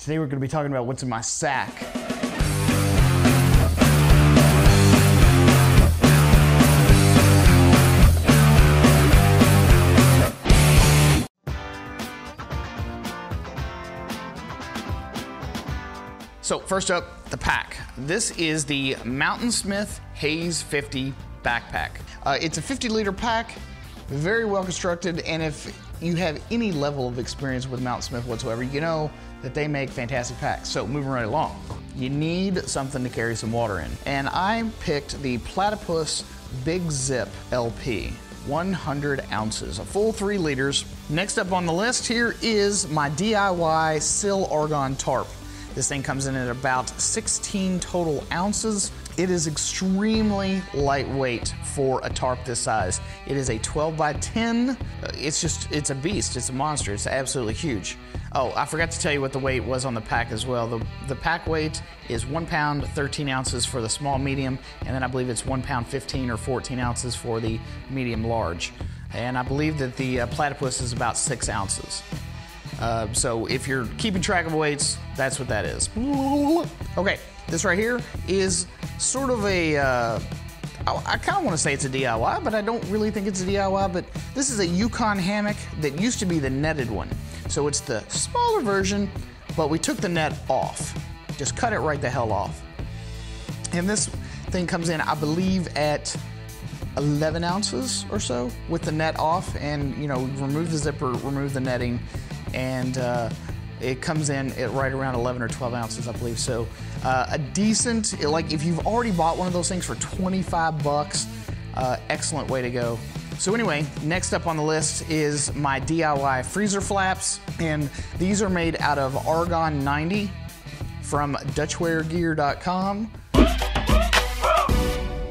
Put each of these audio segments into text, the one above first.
Today we're going to be talking about what's in my sack. So first up, the pack. This is the Mountainsmith Haze 50 backpack. It's a 50-liter pack, very well constructed, and if you have any level of experience with Mountainsmith whatsoever, you know that they make fantastic packs. So moving right along, you need something to carry some water in. And I picked the Platypus Big Zip LP, 100 ounces, a full 3 liters. Next up on the list here is my DIY Sil Argon tarp. This thing comes in at about 16 total ounces. It is extremely lightweight for a tarp this size. It is a 12 by 10. It's a beast, it's a monster, it's absolutely huge. Oh, I forgot to tell you what the weight was on the pack as well. The pack weight is 1 pound, 13 ounces for the small medium, and then I believe it's 1 pound, 15 or 14 ounces for the medium large. And I believe that the Platypus is about 6 ounces. So if you're keeping track of weights, that's what that is. Okay, this right here is sort of a, I kind of want to say it's a DIY, but I don't really think it's a DIY, but this is a Yukon hammock that used to be the netted one. So it's the smaller version, but we took the net off. Just cut it right the hell off. And this thing comes in, I believe, at 11 ounces or so with the net off, and you know, remove the zipper, remove the netting, and it comes in at right around 11 or 12 ounces, I believe. So a decent, like if you've already bought one of those things for 25 bucks, excellent way to go. So anyway, next up on the list is my DIY freezer flaps, and these are made out of Argon 90 from DutchwareGear.com.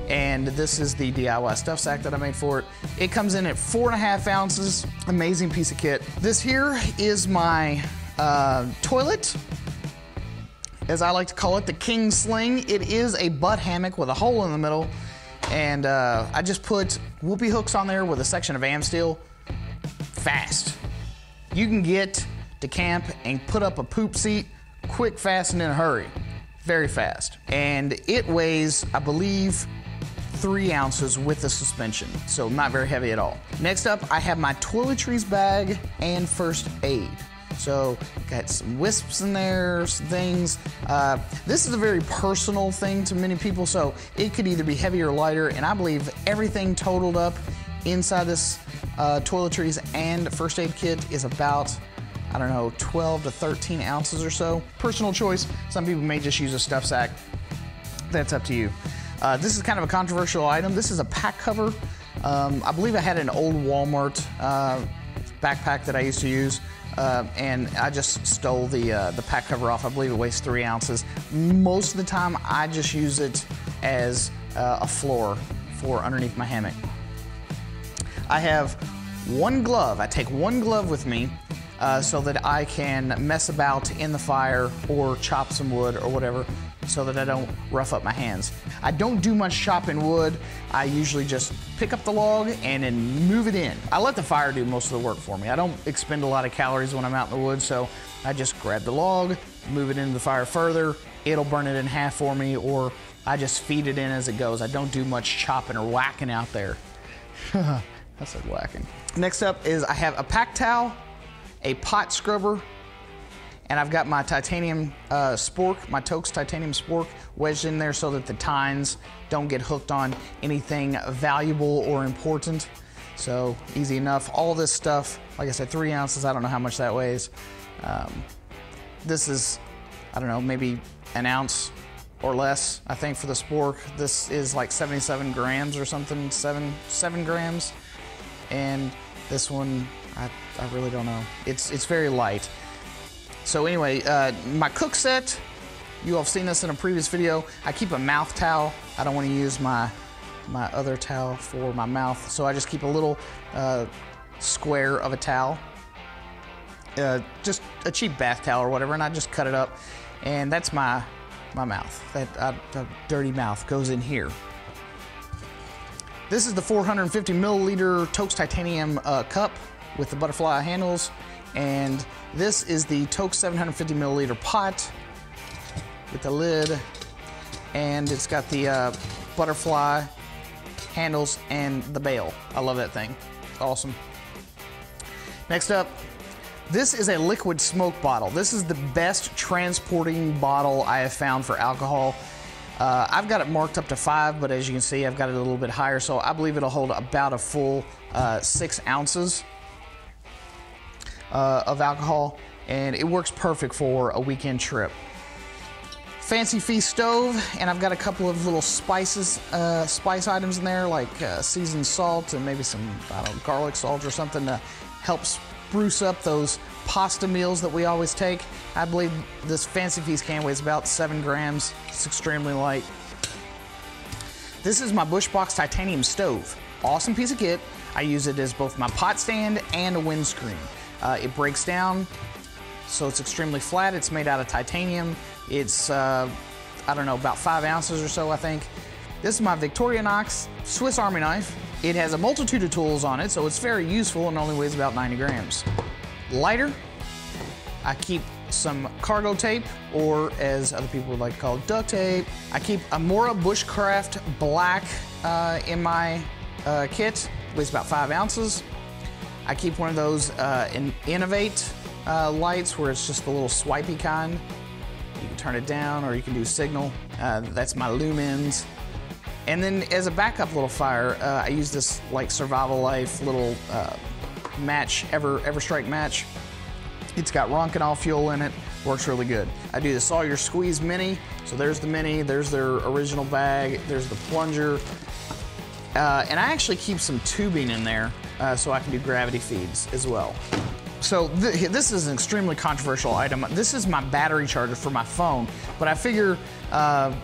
And this is the DIY stuff sack that I made for it. It comes in at 4.5 ounces, amazing piece of kit. This here is my toilet, as I like to call it, the King Sling. It is a butt hammock with a hole in the middle, and I just put whoopee hooks on there with a section of Amsteel. Fast. You can get to camp and put up a poop seat quick, fast, and in a hurry. Very fast. And it weighs, I believe, 3 ounces with the suspension, so not very heavy at all. Next up, I have my toiletries bag and first aid. So got some wisps in there, some things. This is a very personal thing to many people, so it could either be heavier or lighter, and I believe everything totaled up inside this toiletries and first aid kit is about, I don't know, 12 to 13 ounces or so. Personal choice. Some people may just use a stuff sack. That's up to you. This is kind of a controversial item. This is a pack cover. I believe I had an old Walmart backpack that I used to use, and I just stole the pack cover off. I believe it weighs 3 ounces. Most of the time, I just use it as a floor for underneath my hammock. I have one glove. I take one glove with me so that I can mess about in the fire or chop some wood or whatever, so that I don't rough up my hands. I don't do much chopping wood. I usually just pick up the log and then move it in. I let the fire do most of the work for me. I don't expend a lot of calories when I'm out in the woods, so I just grab the log, move it into the fire further, it'll burn it in half for me, or I just feed it in as it goes. I don't do much chopping or whacking out there. That's like whacking. Next up is I have a pack towel, a pot scrubber, and I've got my titanium spork, my Toaks titanium spork, wedged in there so that the tines don't get hooked on anything valuable or important. So easy enough. All this stuff, like I said, 3 ounces, I don't know how much that weighs. This is, I don't know, maybe an ounce or less, I think, for the spork. This is like 77 grams or something, 7 grams. And this one, I really don't know. It's very light. So anyway, my cook set, you all have seen this in a previous video. I keep a mouth towel. I don't want to use my other towel for my mouth, so I just keep a little square of a towel, just a cheap bath towel or whatever, and I just cut it up, and that's my mouth. That dirty mouth goes in here. This is the 450 milliliter Toaks titanium cup with the butterfly handles. And this is the Toke 750 milliliter pot with the lid, and it's got the butterfly handles and the bail. I love that thing. It's awesome. Next up, this is a liquid smoke bottle. This is the best transporting bottle I have found for alcohol. I've got it marked up to 5, but as you can see, I've got it a little bit higher, so I believe it'll hold about a full 6 ounces of alcohol, and it works perfect for a weekend trip. Fancy Feast stove, and I've got a couple of little spice items in there, like seasoned salt and maybe some, I don't know, garlic salt or something to help spruce up those pasta meals that we always take. I believe this Fancy Feast can weighs about 7 grams. It's extremely light. This is my Bushbox titanium stove. Awesome piece of kit. I use it as both my pot stand and a windscreen. It breaks down, so it's extremely flat. It's made out of titanium. It's, I don't know, about 5 ounces or so, I think. This is my Victorinox Swiss Army knife. It has a multitude of tools on it, so it's very useful and only weighs about 90 grams. Lighter. I keep some cargo tape, or as other people would like to call it, duct tape. I keep a Mora Bushcraft Black in my kit. Weighs about 5 ounces. I keep one of those Innovate lights where it's just the little swipey kind. You can turn it down or you can do signal. That's my Lumens. And then as a backup little fire, I use this like Survival Life little match, Everstrike match. It's got Ronkenol fuel in it, works really good. I do the Sawyer Squeeze Mini. So there's the Mini, there's their original bag, there's the plunger. And I actually keep some tubing in there so I can do gravity feeds as well. So this is an extremely controversial item. This is my battery charger for my phone, but I figure,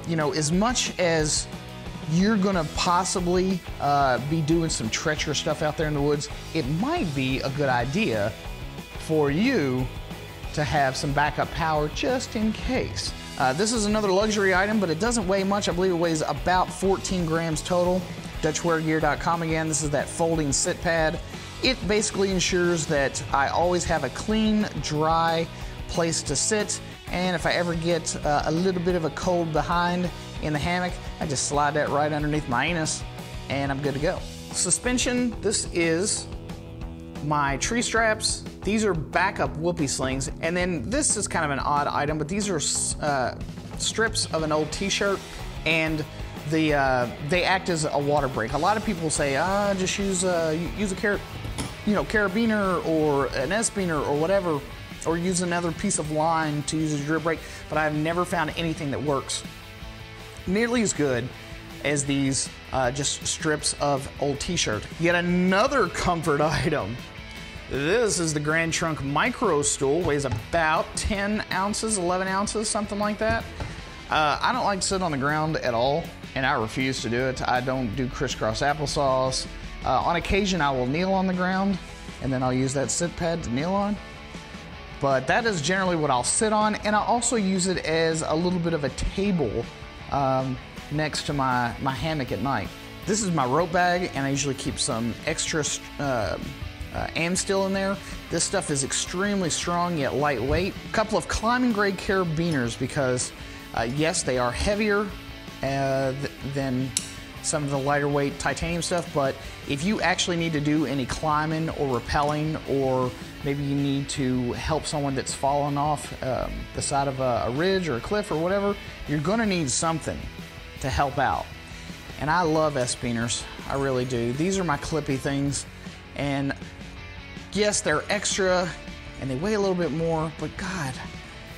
you know, as much as you're gonna possibly be doing some treacherous stuff out there in the woods, it might be a good idea for you to have some backup power just in case. This is another luxury item, but it doesn't weigh much. I believe it weighs about 14 grams total. DutchWearGear.com again. This is that folding sit pad. It basically ensures that I always have a clean, dry place to sit, and if I ever get a little bit of a cold behind in the hammock, I just slide that right underneath my anus, and I'm good to go. Suspension, this is my tree straps. These are backup whoopee slings, and then this is kind of an odd item, but these are strips of an old t-shirt, and they act as a water break. A lot of people say, just use a carabiner or an S-biner or whatever, or use another piece of line to use as a drip break, but I've never found anything that works nearly as good as these just strips of old t-shirt. Yet another comfort item. This is the Grand Trunk Micro Stool, weighs about 10 ounces, 11 ounces, something like that. I don't like to sit on the ground at all, and I refuse to do it. I don't do crisscross applesauce. On occasion, I will kneel on the ground, and then I'll use that sit pad to kneel on. But that is generally what I'll sit on, and I also use it as a little bit of a table next to my hammock at night. This is my rope bag, and I usually keep some extra Amstel in there. This stuff is extremely strong yet lightweight. A couple of climbing grade carabiners because yes, they are heavier than some of the lighter weight titanium stuff, but if you actually need to do any climbing or rappelling, or maybe you need to help someone that's fallen off the side of a ridge or a cliff or whatever, you're gonna need something to help out. And I love S-biners, I really do. These are my clippy things, and yes, they're extra and they weigh a little bit more, but God,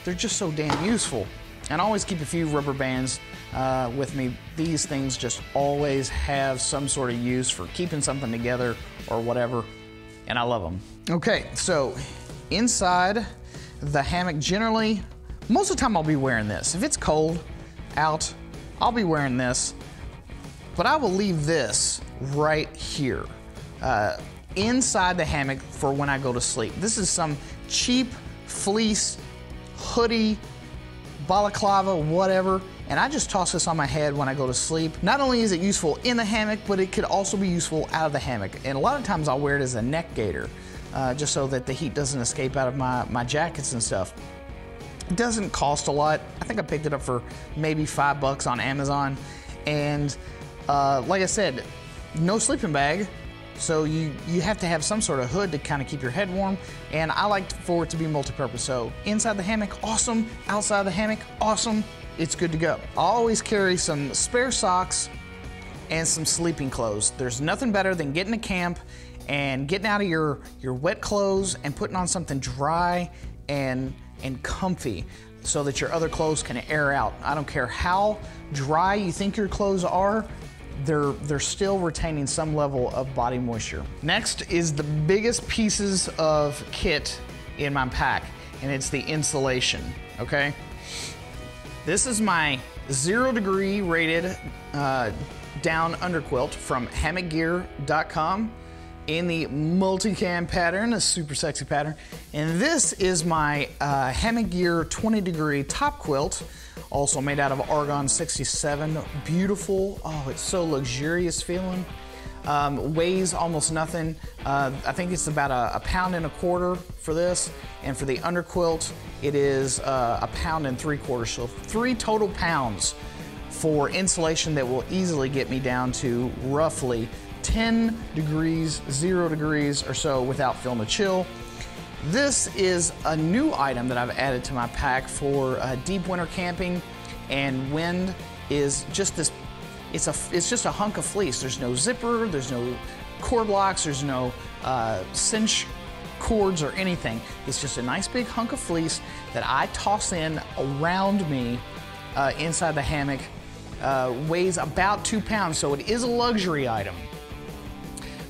they're just so damn useful. And I always keep a few rubber bands with me. These things just always have some sort of use for keeping something together or whatever, and I love them. Okay, so inside the hammock, generally, most of the time I'll be wearing this. If it's cold out, I'll be wearing this, but I will leave this right here inside the hammock for when I go to sleep. This is some cheap fleece, hoodie, balaclava, whatever, and I just toss this on my head when I go to sleep. Not only is it useful in the hammock, but it could also be useful out of the hammock, and a lot of times I'll wear it as a neck gaiter. just so that the heat doesn't escape out of my jackets and stuff. It doesn't cost a lot. I think I picked it up for maybe $5 on Amazon. And like I said, no sleeping bag. So you have to have some sort of hood to kind of keep your head warm. And I like for it to be multi-purpose. So inside the hammock, awesome. Outside the hammock, awesome. It's good to go. I always carry some spare socks and some sleeping clothes. There's nothing better than getting to camp and getting out of your wet clothes and putting on something dry and comfy so that your other clothes can air out. I don't care how dry you think your clothes are, they're still retaining some level of body moisture. Next is the biggest pieces of kit in my pack, and it's the insulation, okay? This is my 0 degree rated down underquilt from hammockgear.com in the multicam pattern, a super sexy pattern. And this is my Hammock Gear 20 degree top quilt, also made out of Argon 67. Beautiful, oh, it's so luxurious feeling. Weighs almost nothing. I think it's about a pound and a quarter for this. And for the underquilt, it is a pound and 3/4. So 3 total pounds for insulation that will easily get me down to roughly 10 degrees, 0 degrees or so without feeling a chill. This is a new item that I've added to my pack for deep winter camping, and wind is just this, it's just a hunk of fleece. There's no zipper, there's no cord locks, there's no cinch cords or anything. It's just a nice big hunk of fleece that I toss in around me inside the hammock. Weighs about 2 pounds, so it is a luxury item.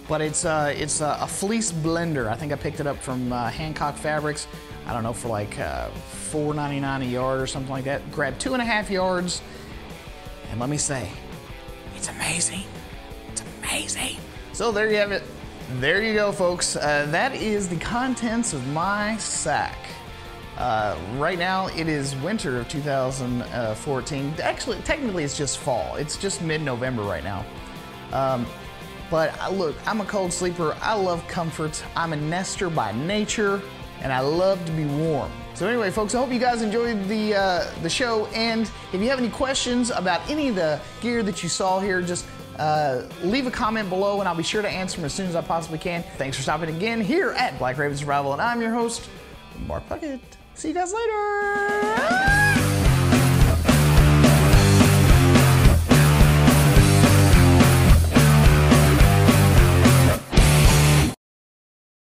But it's a fleece blender. I think I picked it up from Hancock Fabrics. I don't know, for like $4.99 a yard or something like that. Grabbed 2.5 yards, and let me say, it's amazing. It's amazing. So there you have it. There you go, folks. That is the contents of my sack. Right now, it is winter of 2014. Actually, technically, it's just fall. It's just mid-November right now. But look, I'm a cold sleeper. I love comfort. I'm a nester by nature, and I love to be warm. So anyway, folks, I hope you guys enjoyed the show. And if you have any questions about any of the gear that you saw here, just leave a comment below, and I'll be sure to answer them as soon as I possibly can. Thanks for stopping again here at Black Raven Survival, and I'm your host, Mark Puckett. See you guys later.